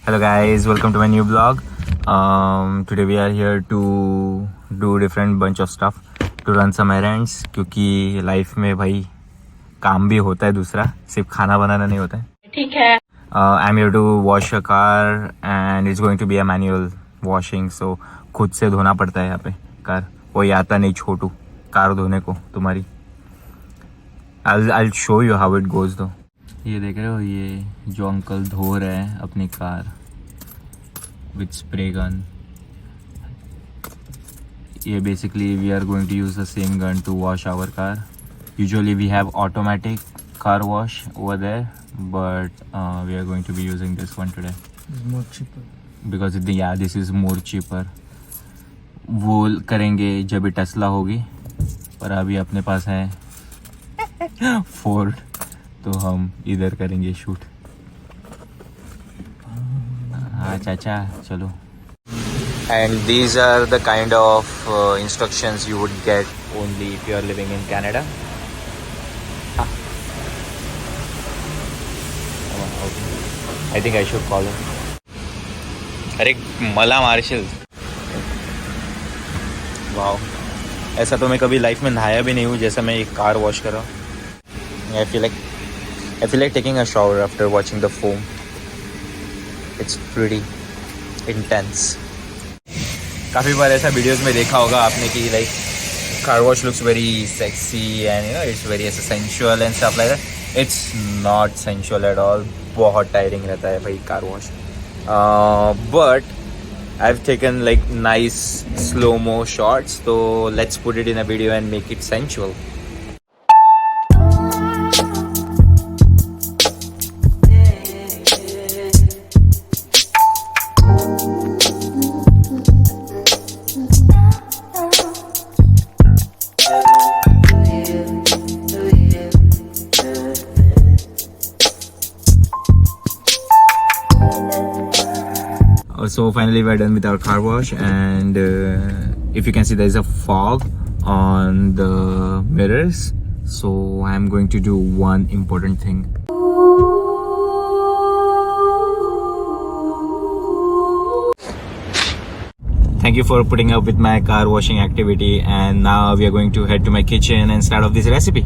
Hello guys, welcome to my new vlog. Today we are here to do different bunch of stuff to run some errands क्योंकि life में भाई काम भी होता है दूसरा, सिर्फ खाना बनाना नहीं होता है. ठीक है. I'm here to wash a car and it's going to be a manual washing, so खुद से धोना पड़ता है यहाँ पे कार. कोई आता नहीं छोटू कार धोने को तुम्हारी. I'll show you how it goes though. ये देख रहे हो, ये जो अंकल धो रहे हैं अपनी कार विथ स्प्रे गन. ये basically we are going to use the same gun to wash our car. Usually we have automatic car wash over there, but we are going to be using this one today. It's more cheaper. Because this is more cheaper. वो करेंगे जब Tesla होगी, पर अभी अपने पास है Ford, तो हम इधर करेंगे शूट. हाँ चाचा चलो. And these are the kind of instructions you would get only if you are living in Canada. I think I should call him. अरे मला मार्शल. वाओ, ऐसा तो मैं कभी लाइफ में नहाया भी नहीं हूँ जैसा मैं एक कार वॉश कर रहा हूँ. I feel like taking a shower after watching the foam. It's pretty intense. काफ़ी बार ऐसा वीडियोस में देखा होगा आपने कि like car wash looks very sexy and you know it's very sensual and stuff like that. It's not sensual at all. बहुत tiring रहता है भाई car wash. But I've taken like nice slow-mo shots, so let's put it in a video and make it sensual. So finally we're done with our car wash, and if you can see there's a fog on the mirrors, so I'm going to do one important thing. Thank you for putting up with my car washing activity, and now we are going to head to my kitchen and start off this recipe.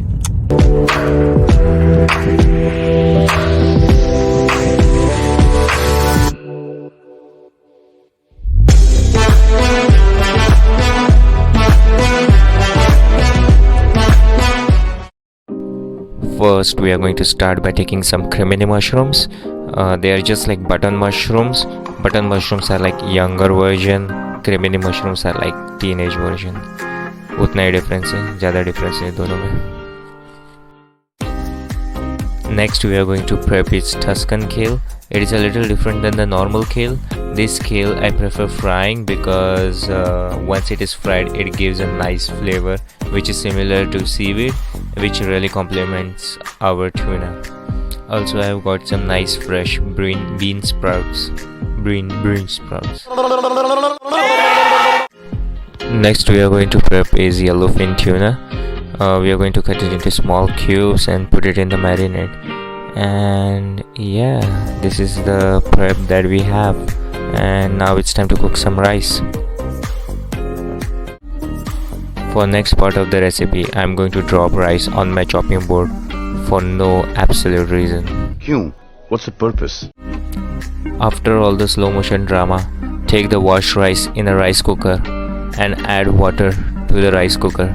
First, we are going to start by taking some cremini mushrooms. They are just like button mushrooms. Button mushrooms are like younger version. Cremini mushrooms are like teenage version. उतना ही difference है, ज़्यादा difference है दोनों में. Next, we are going to prep its Tuscan kale. It is a little different than the normal kale. This kale I prefer frying because once it is fried, it gives a nice flavor, which is similar to seaweed, which really complements our tuna. Also, I have got some nice fresh bean sprouts. Bean sprouts. Next, we are going to prep is yellowfin tuna. We are going to cut it into small cubes and put it in the marinade. And yeah, this is the prep that we have. And now it's time to cook some rice. For next part of the recipe, I'm going to drop rice on my chopping board for no absolute reason. Kyun? What's the purpose? After all the slow motion drama, take the washed rice in a rice cooker and add water to the rice cooker.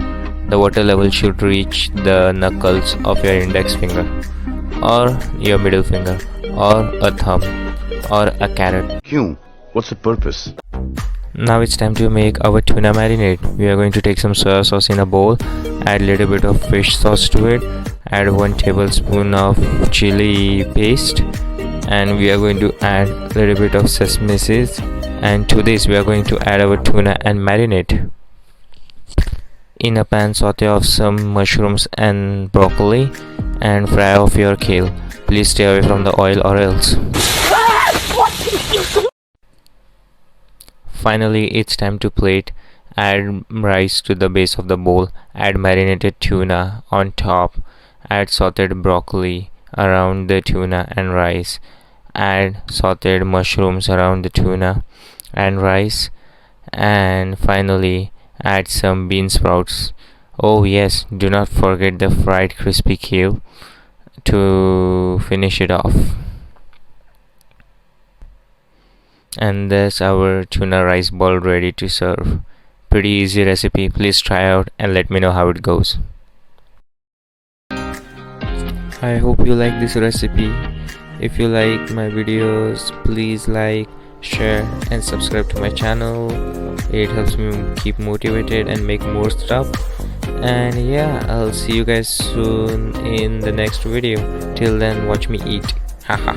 The water level should reach the knuckles of your index finger, or your middle finger, or a thumb, or a carrot. Kyun? What's the purpose? Now it's time to make our tuna marinade. We are going to take some soya sauce in a bowl, add a little bit of fish sauce to it, add 1 tablespoon of chili paste, and we are going to add a little bit of sesame seeds, and to this we are going to add our tuna and marinate. In a pan, saute off some mushrooms and broccoli and fry off your kale. Please stay away from the oil or else. Finally, it's time to plate. Add rice to the base of the bowl. Add marinated tuna on top. Add sauteed broccoli around the tuna and rice. add sauteed mushrooms around the tuna and rice, and finally add some bean sprouts. Oh yes, do not forget the fried crispy kale to finish it off. And that's our tuna rice ball ready to serve. Pretty easy recipe. Please try out and let me know how it goes. I hope you like this recipe. If you like my videos, please like, share and subscribe to my channel. It helps me keep motivated and make more stuff. And yeah, I'll see you guys soon in the next video. Till then, watch me eat. Haha.